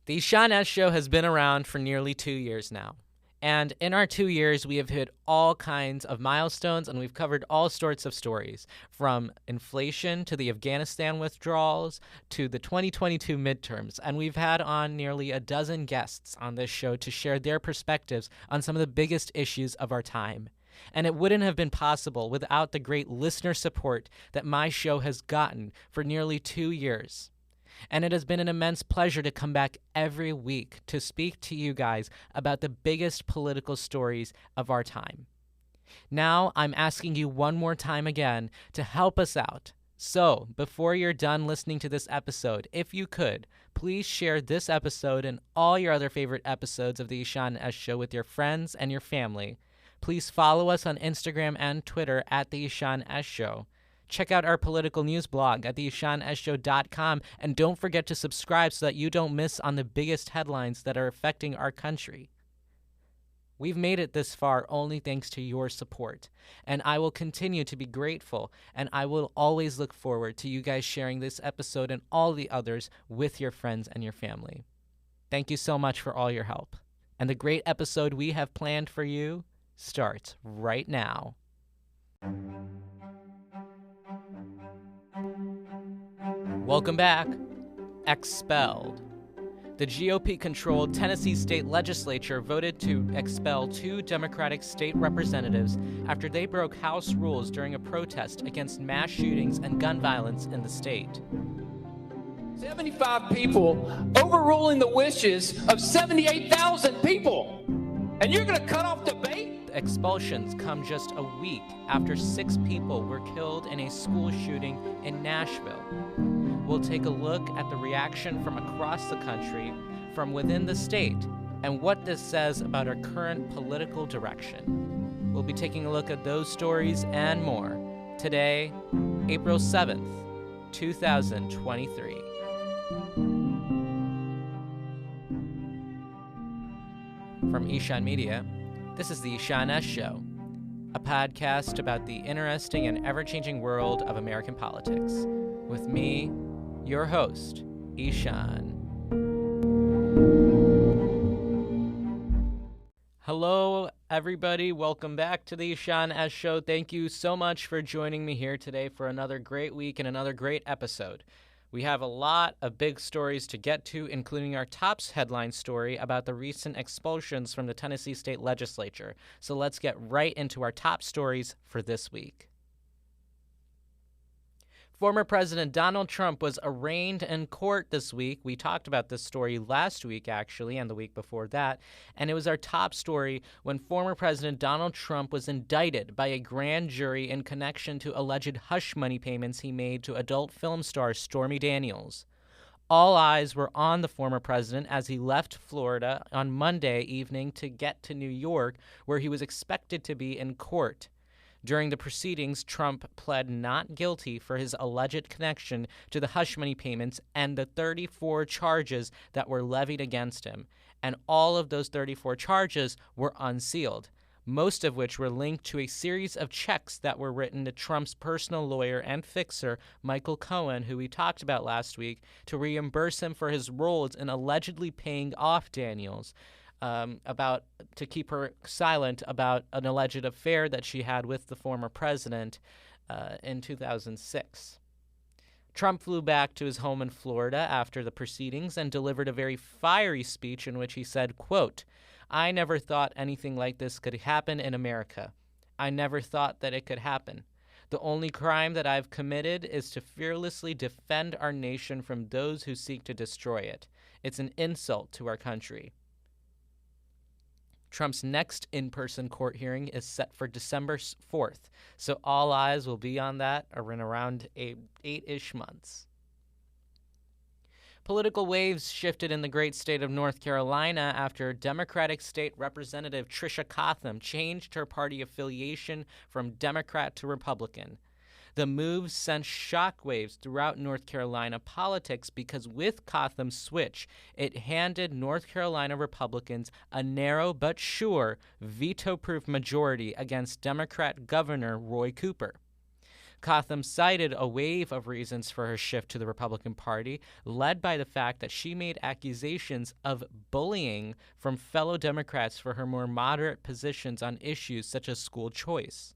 The Sean S. Show has been around for nearly 2 years now. And in our 2 years, we have hit all kinds of milestones and we've covered all sorts of stories, from inflation to the Afghanistan withdrawals to the 2022 midterms. And we've had on nearly a dozen guests on this show to share their perspectives on some of the biggest issues of our time. And it wouldn't have been possible without the great listener support that my show has gotten for nearly 2 years. And it has been an immense pleasure to come back every week to speak to you guys about the biggest political stories of our time. Now, I'm asking you one more time again to help us out. So, before you're done listening to this episode, if you could, please share this episode and all your other favorite episodes of the Ishan S. Show with your friends and your family. Please follow us on Instagram and Twitter at the Ishan S. Show. Check out our political news blog at theishanshow.com, and don't forget to subscribe so that you don't miss on the biggest headlines that are affecting our country. We've made it this far only thanks to your support, and I will continue to be grateful, and I will always look forward to you guys sharing this episode and all the others with your friends and your family. Thank you so much for all your help, and the great episode we have planned for you starts right now. Welcome back. Expelled. The GOP-controlled Tennessee state legislature voted to expel 2 Democratic state representatives after they broke House rules during a protest against mass shootings and gun violence in the state. 75 people overruling the wishes of 78,000 people. And you're going to cut off debate? The expulsions come just a week after 6 people were killed in a school shooting in Nashville. We'll take a look at the reaction from across the country, from within the state, and what this says about our current political direction. We'll be taking a look at those stories and more today, April 7th, 2023. From Ishan Media, this is the Ishan S. Show, a podcast about the interesting and ever-changing world of American politics, with me, your host, Ishan. Hello, everybody. Welcome back to the Ishan S. Show. Thank you so much for joining me here today for another great week and another great episode. We have a lot of big stories to get to, including our top headline story about the recent expulsions from the Tennessee state legislature. So let's get right into our top stories for this week. Former President Donald Trump was arraigned in court this week. We talked about this story last week, actually, and the week before that. And it was our top story when former President Donald Trump was indicted by a grand jury in connection to alleged hush money payments he made to adult film star Stormy Daniels. All eyes were on the former president as he left Florida on Monday evening to get to New York, where he was expected to be in court. During the proceedings, Trump pled not guilty for his alleged connection to the hush money payments and the 34 charges that were levied against him. And all of those 34 charges were unsealed, most of which were linked to a series of checks that were written to Trump's personal lawyer and fixer, Michael Cohen, who we talked about last week, to reimburse him for his roles in allegedly paying off Daniels. To keep her silent about an alleged affair that she had with the former president in 2006. Trump flew back to his home in Florida after the proceedings and delivered a very fiery speech in which he said, quote, "I never thought anything like this could happen in America. I never thought that it could happen. The only crime that I've committed is to fearlessly defend our nation from those who seek to destroy it. It's an insult to our country." Trump's next in-person court hearing is set for December 4th, so all eyes will be on that in around 8-ish months. Political waves shifted in the great state of North Carolina after Democratic State Representative Tricia Cotham changed her party affiliation from Democrat to Republican. The move sent shockwaves throughout North Carolina politics because with Cotham's switch, it handed North Carolina Republicans a narrow but sure veto-proof majority against Democrat Governor Roy Cooper. Cotham cited a wave of reasons for her shift to the Republican Party, led by the fact that she made accusations of bullying from fellow Democrats for her more moderate positions on issues such as school choice.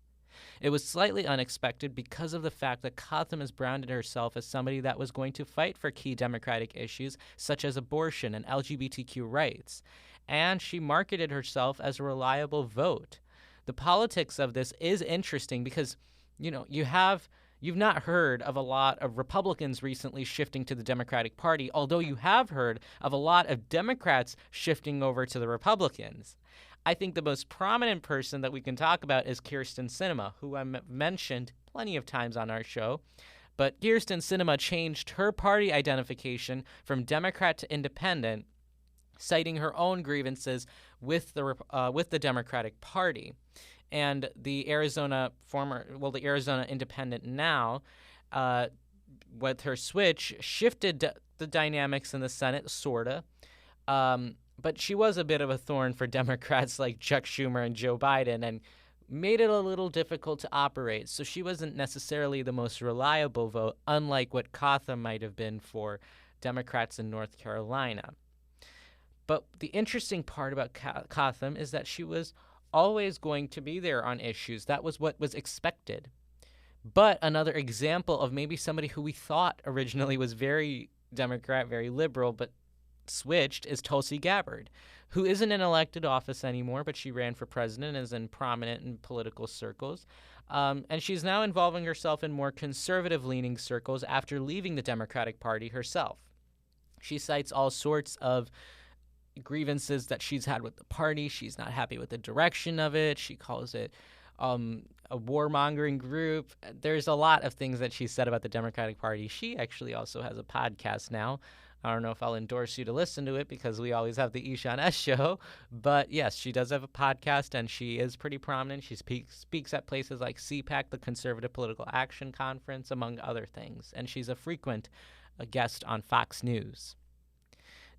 It was slightly unexpected because of the fact that Cotham has branded herself as somebody that was going to fight for key Democratic issues such as abortion and LGBTQ rights, and she marketed herself as a reliable vote. The politics of this is interesting because, you've not heard of a lot of Republicans recently shifting to the Democratic Party, although you have heard of a lot of Democrats shifting over to the Republicans. I think the most prominent person that we can talk about is Kyrsten Sinema, who I mentioned plenty of times on our show. But Kyrsten Sinema changed her party identification from Democrat to Independent, citing her own grievances with the Democratic Party. And the Arizona Independent now, with her switch, shifted the dynamics in the Senate, sorta. But she was a bit of a thorn for Democrats like Chuck Schumer and Joe Biden and made it a little difficult to operate. So she wasn't necessarily the most reliable vote, unlike what Cotham might have been for Democrats in North Carolina. But the interesting part about Cotham is that she was always going to be there on issues. That was what was expected. But another example of maybe somebody who we thought originally was very Democrat, very liberal, but switched is Tulsi Gabbard, who isn't in elected office anymore, but she ran for president and is prominent in political circles. And she's now involving herself in more conservative-leaning circles after leaving the Democratic Party herself. She cites all sorts of grievances that she's had with the party. She's not happy with the direction of it. She calls it a warmongering group. There's a lot of things that she said about the Democratic Party. She actually also has a podcast now. I don't know if I'll endorse you to listen to it because we always have the Ishan S show. But yes, she does have a podcast and she is pretty prominent. She speaks at places like CPAC, the Conservative Political Action Conference, among other things. And she's a frequent guest on Fox News.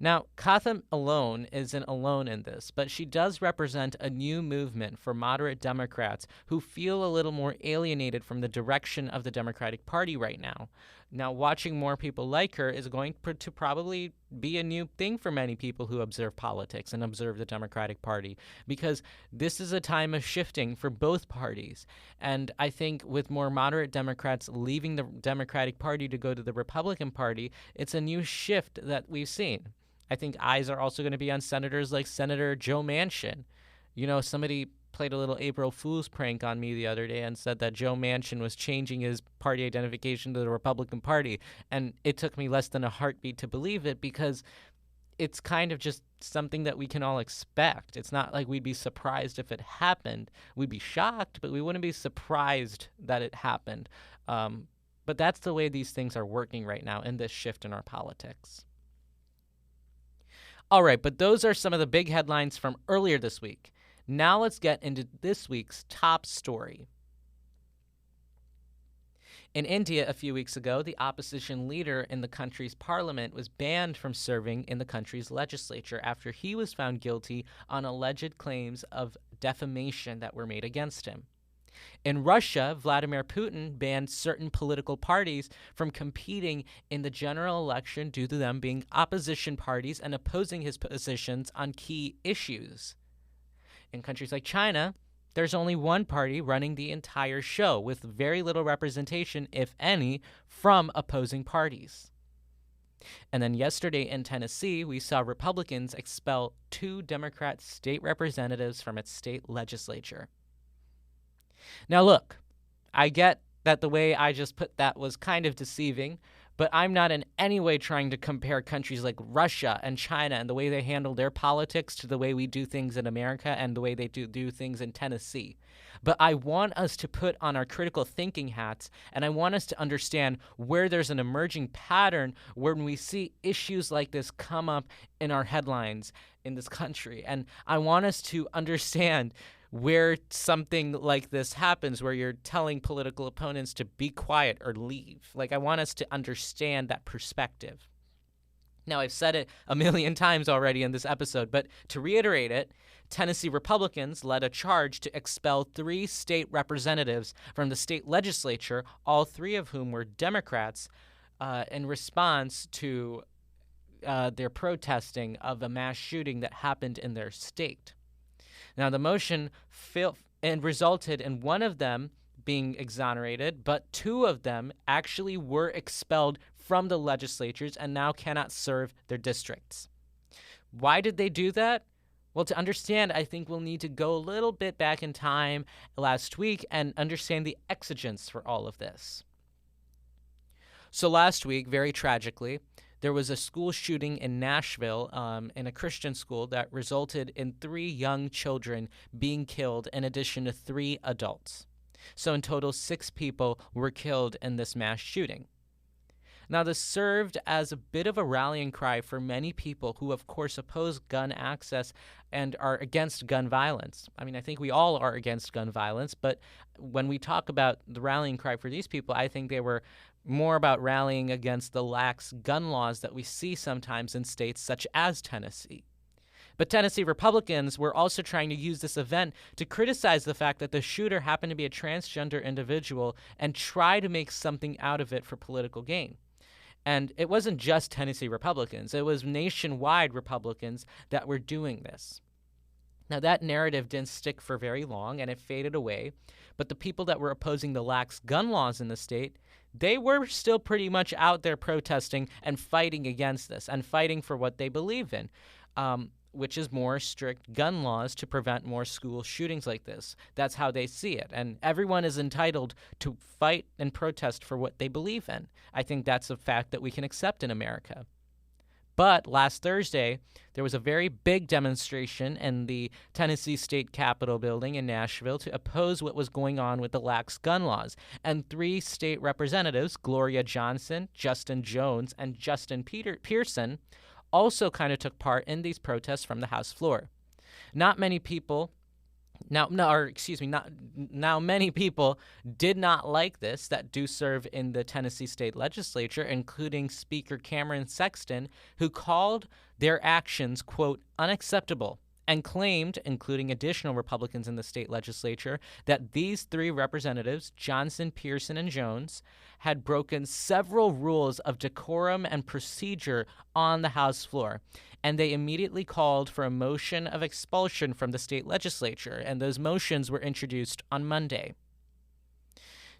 Now, Cotham alone isn't alone in this, but she does represent a new movement for moderate Democrats who feel a little more alienated from the direction of the Democratic Party right now. Now, watching more people like her is going to probably be a new thing for many people who observe politics and observe the Democratic Party, because this is a time of shifting for both parties. And I think with more moderate Democrats leaving the Democratic Party to go to the Republican Party, it's a new shift that we've seen. I think eyes are also going to be on senators like Senator Joe Manchin. Somebody played a little April Fool's prank on me the other day and said that Joe Manchin was changing his party identification to the Republican Party. And it took me less than a heartbeat to believe it because it's kind of just something that we can all expect. It's not like we'd be surprised if it happened. We'd be shocked, but we wouldn't be surprised that it happened. But that's the way these things are working right now in this shift in our politics. All right, but those are some of the big headlines from earlier this week. Now let's get into this week's top story. In India, a few weeks ago, the opposition leader in the country's parliament was banned from serving in the country's legislature after he was found guilty on alleged claims of defamation that were made against him. In Russia, Vladimir Putin banned certain political parties from competing in the general election due to them being opposition parties and opposing his positions on key issues. In countries like China, there's only one party running the entire show, with very little representation, if any, from opposing parties. And then yesterday in Tennessee, we saw Republicans expel 2 Democrat state representatives from its state legislature. Now look, I get that the way I just put that was kind of deceiving, but I'm not in any way trying to compare countries like Russia and China and the way they handle their politics to the way we do things in America and the way they do things in Tennessee. But I want us to put on our critical thinking hats, and I want us to understand where there's an emerging pattern when we see issues like this come up in our headlines in this country. And I want us to understand where something like this happens, where you're telling political opponents to be quiet or leave. I want us to understand that perspective. Now, I've said it a million times already in this episode, but to reiterate it, Tennessee Republicans led a charge to expel 3 state representatives from the state legislature, all 3 of whom were Democrats, in response to their protesting of a mass shooting that happened in their state. Now, the motion failed and resulted in one of them being exonerated, but 2 of them actually were expelled from the legislatures and now cannot serve their districts. Why did they do that? Well, to understand, I think we'll need to go a little bit back in time last week and understand the exigence for all of this. So last week, very tragically, there was a school shooting in Nashville in a Christian school that resulted in 3 young children being killed in addition to 3 adults. So in total, 6 people were killed in this mass shooting. Now, this served as a bit of a rallying cry for many people who, of course, oppose gun access and are against gun violence. I mean, I think we all are against gun violence, but when we talk about the rallying cry for these people, I think they were more about rallying against the lax gun laws that we see sometimes in states such as Tennessee. But Tennessee Republicans were also trying to use this event to criticize the fact that the shooter happened to be a transgender individual and try to make something out of it for political gain. And it wasn't just Tennessee Republicans. It was nationwide Republicans that were doing this. Now, that narrative didn't stick for very long, and it faded away. But the people that were opposing the lax gun laws in the state, they were still pretty much out there protesting and fighting against this and fighting for what they believe in, which is more strict gun laws to prevent more school shootings like this. That's how they see it. And everyone is entitled to fight and protest for what they believe in. I think that's a fact that we can accept in America. But last Thursday, there was a very big demonstration in the Tennessee State Capitol building in Nashville to oppose what was going on with the lax gun laws. And 3 state representatives, Gloria Johnson, Justin Jones, and Justin Pearson, also kind of took part in these protests from the House floor. Many people did not like this that do serve in the Tennessee State Legislature, including Speaker Cameron Sexton, who called their actions, quote, unacceptable, and claimed, including additional Republicans in the state legislature, that these 3 representatives, Johnson, Pearson, and Jones, had broken several rules of decorum and procedure on the House floor. And they immediately called for a motion of expulsion from the state legislature, and those motions were introduced on Monday.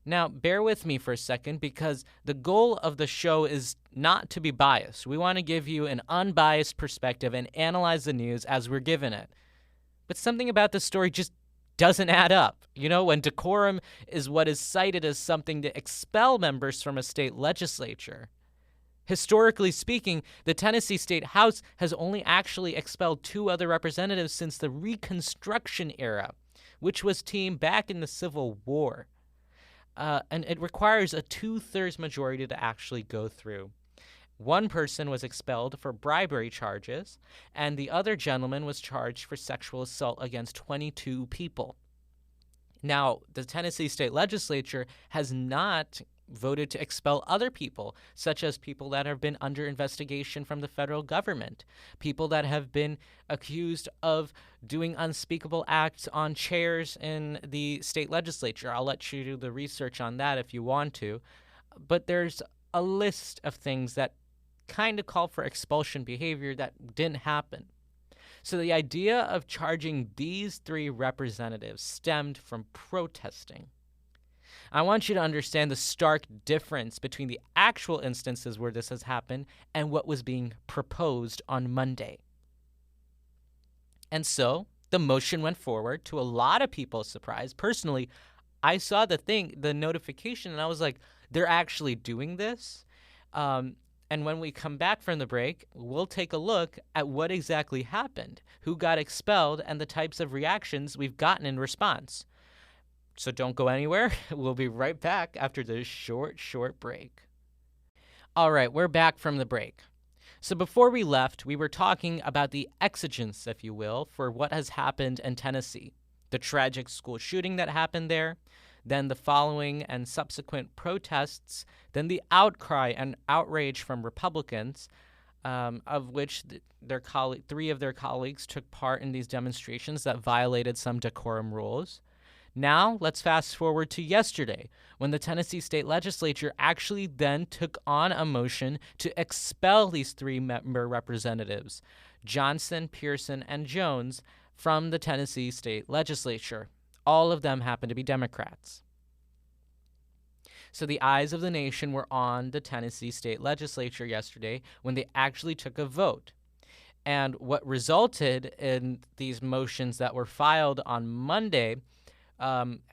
Now, bear with me for a second, because the goal of the show is not to be biased. We want to give you an unbiased perspective and analyze the news as we're given it. But something about this story just doesn't add up. You know, when decorum is what is cited as something to expel members from a state legislature. Historically speaking, the Tennessee State House has only actually expelled 2 other representatives since the Reconstruction era, which was teamed back in the Civil War. And it requires a 2/3 majority to actually go through. One person was expelled for bribery charges, and the other gentleman was charged for sexual assault against 22 people. Now, the Tennessee State Legislature has not voted to expel other people, such as people that have been under investigation from the federal government, people that have been accused of doing unspeakable acts on chairs in the state legislature. I'll let you do the research on that if you want to. But there's a list of things that kind of call for expulsion behavior that didn't happen. So the idea of charging these 3 representatives stemmed from protesting. I want you to understand the stark difference between the actual instances where this has happened and what was being proposed on Monday. And so the motion went forward, to a lot of people's surprise. Personally, I saw the notification, and I was like, they're actually doing this? And when we come back from the break, we'll take a look at what exactly happened, who got expelled, and the types of reactions we've gotten in response. So don't go anywhere. We'll be right back after this short break. All right, we're back from the break. So before we left, we were talking about the exigence, if you will, for what has happened in Tennessee. The tragic school shooting that happened there, then the following and subsequent protests, then the outcry and outrage from Republicans, of which three of their colleagues took part in these demonstrations that violated some decorum rules. Now, let's fast forward to yesterday, when the Tennessee state legislature actually then took on a motion to expel these three member representatives, Johnson, Pearson, and Jones, from the Tennessee state legislature. All of them happen to be Democrats. So the eyes of the nation were on the Tennessee state legislature yesterday when they actually took a vote. And what resulted in these motions that were filed on Monday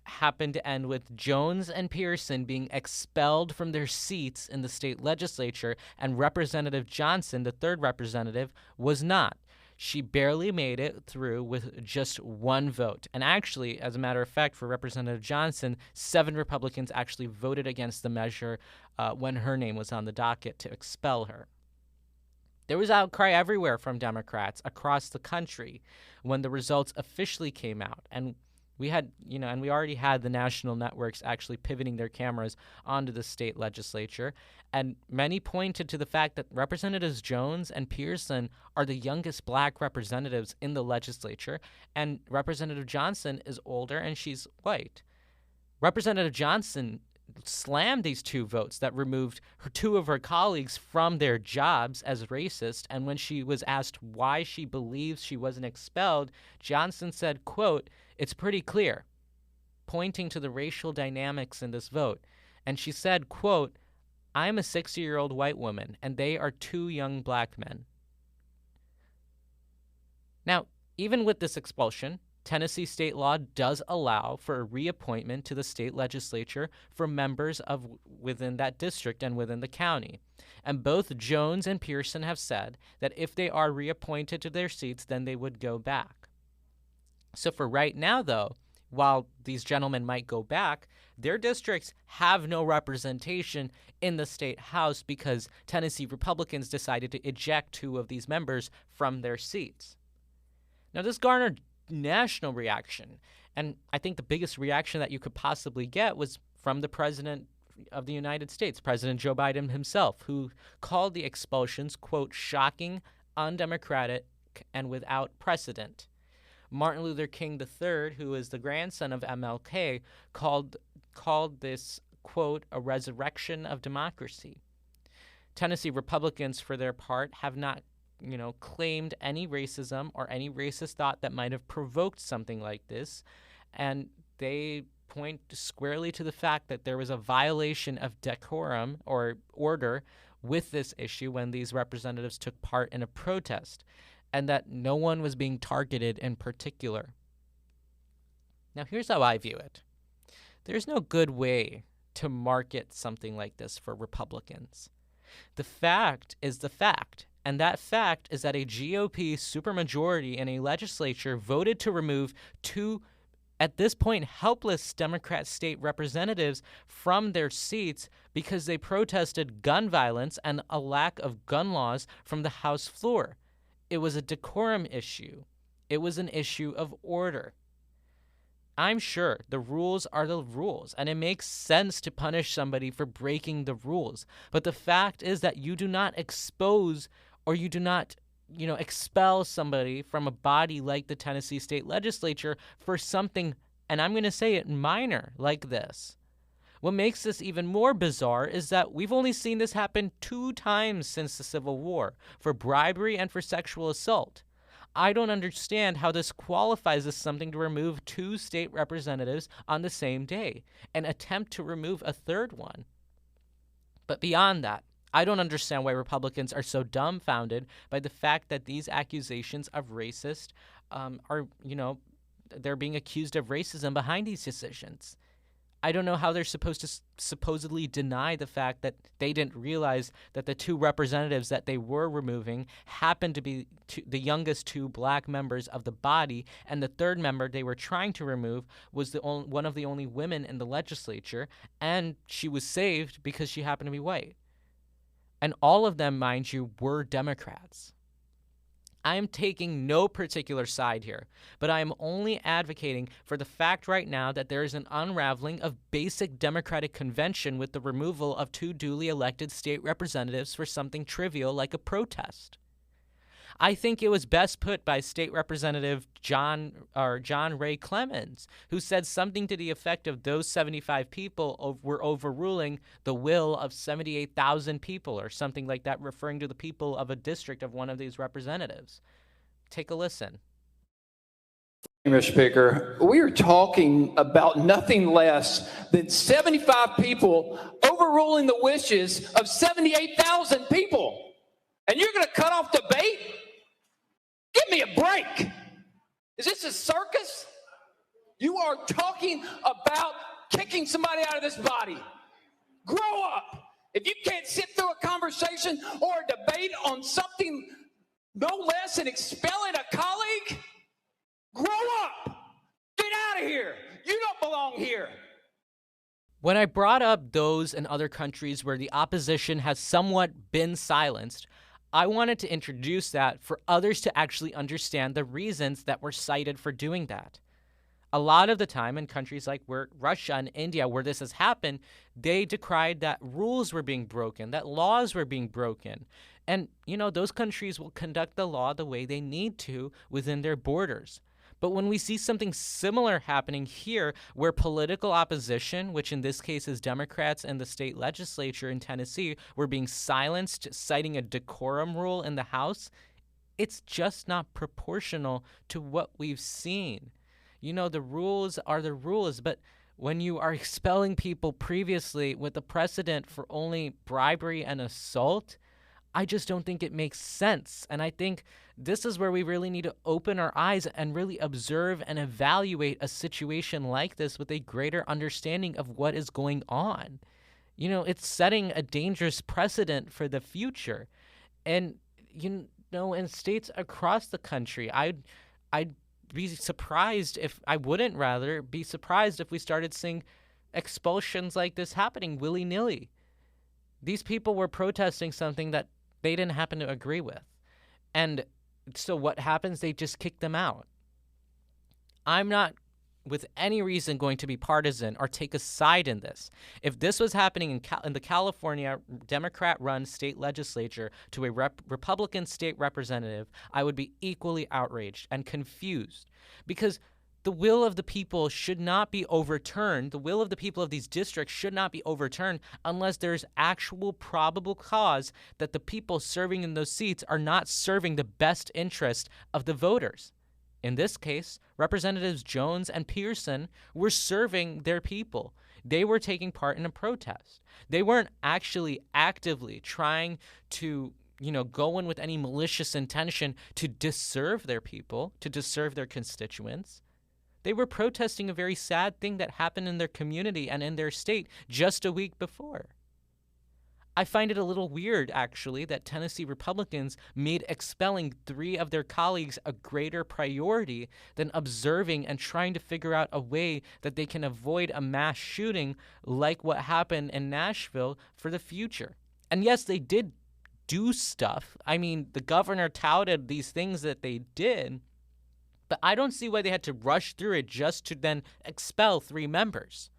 happened to end with Jones and Pearson being expelled from their seats in the state legislature, and Representative Johnson, the third representative, was not. She barely made it through with just one vote. And actually, as a matter of fact, for Representative Johnson, 7 Republicans actually voted against the measure when her name was on the docket to expel her. There was outcry everywhere from Democrats across the country when the results officially came out. And we had, and we already had the national networks actually pivoting their cameras onto the state legislature. And many pointed to the fact that Representatives Jones and Pearson are the youngest black representatives in the legislature. And Representative Johnson is older and she's white. Representative Johnson slammed these 2 votes that removed two of her colleagues from their jobs as racist. And when she was asked why she believes she wasn't expelled, Johnson said, quote, "It's pretty clear," pointing to the racial dynamics in this vote. And she said, quote, "I'm a 60-year-old white woman, and they are 2 young black men." Now, even with this expulsion, Tennessee state law does allow for a reappointment to the state legislature for members within that district and within the county. And both Jones and Pearson have said that if they are reappointed to their seats, then they would go back. So for right now, though, while these gentlemen might go back, their districts have no representation in the state house because Tennessee Republicans decided to eject 2 of these members from their seats. Now, this garnered national reaction, and I think the biggest reaction that you could possibly get was from the President of the United States, President Joe Biden himself, who called the expulsions, quote, "shocking, undemocratic, and without precedent." Martin Luther King III, who is the grandson of MLK, called this, quote, "a resurrection of democracy." Tennessee Republicans, for their part, have not, claimed any racism or any racist thought that might have provoked something like this. And they point squarely to the fact that there was a violation of decorum or order with this issue when these representatives took part in a protest, and that no one was being targeted in particular. Now, here's how I view it. There's no good way to market something like this for Republicans. The fact is the fact, and that fact is that a GOP supermajority in a legislature voted to remove 2, at this point, helpless Democrat state representatives from their seats because they protested gun violence and a lack of gun laws from the House floor. It was a decorum issue. It was an issue of order. I'm sure the rules are the rules, and it makes sense to punish somebody for breaking the rules. But the fact is that you do not expose or you do not, expel somebody from a body like the Tennessee state legislature for something, and I'm going to say it, minor like this. What makes this even more bizarre is that we've only seen this happen 2 times since the Civil War, for bribery and for sexual assault. I don't understand how this qualifies as something to remove 2 state representatives on the same day and attempt to remove a third one. But beyond that, I don't understand why Republicans are so dumbfounded by the fact that these accusations of racist they're being accused of racism behind these decisions. I don't know how they're supposed to supposedly deny the fact that they didn't realize that the 2 representatives that they were removing happened to be the youngest 2 black members of the body, and the third member they were trying to remove was one of the only women in the legislature, and she was saved because she happened to be white. And all of them, mind you, were Democrats. I am taking no particular side here, but I am only advocating for the fact right now that there is an unraveling of basic democratic convention with the removal of 2 duly elected state representatives for something trivial like a protest. I think it was best put by State Representative John Ray Clemens, who said something to the effect of those 75 people were overruling the will of 78,000 people or something like that, referring to the people of a district of one of these representatives. Take a listen. Mr. Speaker, we are talking about nothing less than 75 people overruling the wishes of 78,000 people. And you're going to cut off debate? Give me a break. Is this a circus? You are talking about kicking somebody out of this body. Grow up. If you can't sit through a conversation or a debate on something no less than expelling a colleague, grow up. Get out of here. You don't belong here. When I brought up those and other countries where the opposition has somewhat been silenced, I wanted to introduce that for others to actually understand the reasons that were cited for doing that. A lot of the time in countries like Russia and India, where this has happened, they decried that rules were being broken, that laws were being broken. And, those countries will conduct the law the way they need to within their borders. But when we see something similar happening here, where political opposition, which in this case is Democrats and the state legislature in Tennessee, were being silenced, citing a decorum rule in the House, it's just not proportional to what we've seen. The rules are the rules, but when you are expelling people previously with a precedent for only bribery and assault, I just don't think it makes sense. And I think this is where we really need to open our eyes and really observe and evaluate a situation like this with a greater understanding of what is going on. It's setting a dangerous precedent for the future. And, in states across the country, I'd be surprised if we started seeing expulsions like this happening willy-nilly. These people were protesting something that they didn't happen to agree with. And so what happens? They just kick them out. I'm not with any reason going to be partisan or take a side in this. If this was happening in the California Democrat-run state legislature to a Republican state representative, I would be equally outraged and confused, because the will of the people should not be overturned. The will of the people of these districts should not be overturned unless there's actual probable cause that the people serving in those seats are not serving the best interest of the voters. In this case, Representatives Jones and Pearson were serving their people. They were taking part in a protest. They weren't actually actively trying to go in with any malicious intention to disserve their people, to disserve their constituents. They were protesting a very sad thing that happened in their community and in their state just a week before. I find it a little weird, actually, that Tennessee Republicans made expelling 3 of their colleagues a greater priority than observing and trying to figure out a way that they can avoid a mass shooting like what happened in Nashville for the future. And yes, they did do stuff. I mean, the governor touted these things that they did, but I don't see why they had to rush through it just to then expel 3 members.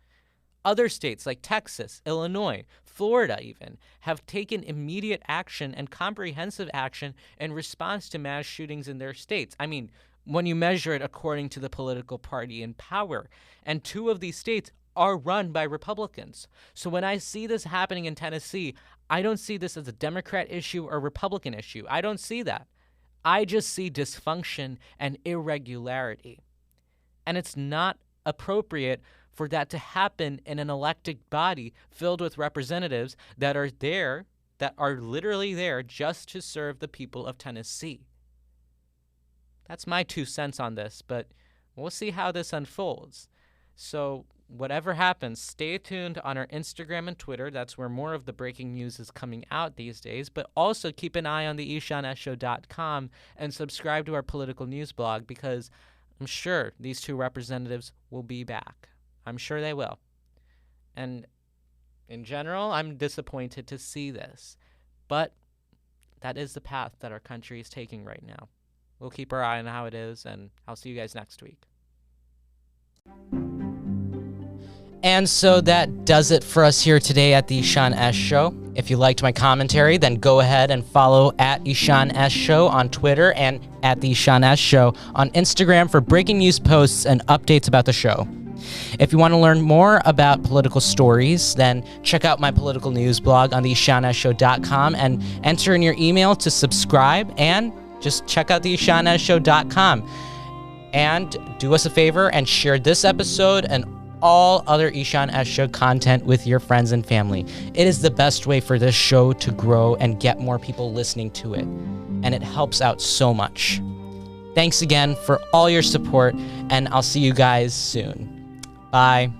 Other states like Texas, Illinois, Florida even, have taken immediate action and comprehensive action in response to mass shootings in their states. I mean, when you measure it according to the political party in power. And 2 of these states are run by Republicans. So when I see this happening in Tennessee, I don't see this as a Democrat issue or Republican issue. I don't see that. I just see dysfunction and irregularity. And it's not appropriate for that to happen in an elected body filled with representatives that are literally there just to serve the people of Tennessee. That's my 2 cents on this, but we'll see how this unfolds. So whatever happens, stay tuned on our Instagram and Twitter. That's where more of the breaking news is coming out these days. But also keep an eye on the EshawnShow.com and subscribe to our political news blog, because I'm sure these 2 representatives will be back. I'm sure they will. And in general, I'm disappointed to see this. But that is the path that our country is taking right now. we'll keep our eye on how it is, and I'll see you guys next week. And so that does it for us here today at the Ishan S. Show. If you liked my commentary, then go ahead and follow at Ishan S. Show on Twitter and at the Ishan S. Show on Instagram for breaking news posts and updates about the show. If you want to learn more about political stories, then check out my political news blog on the IshanSshow.com and enter in your email to subscribe, and just check out the IshanSshow.com. And do us a favor and share this episode and all other Ishan S. Show content with your friends and family. It is the best way for this show to grow and get more people listening to it, and it helps out so much. Thanks again for all your support, and I'll see you guys soon. Bye.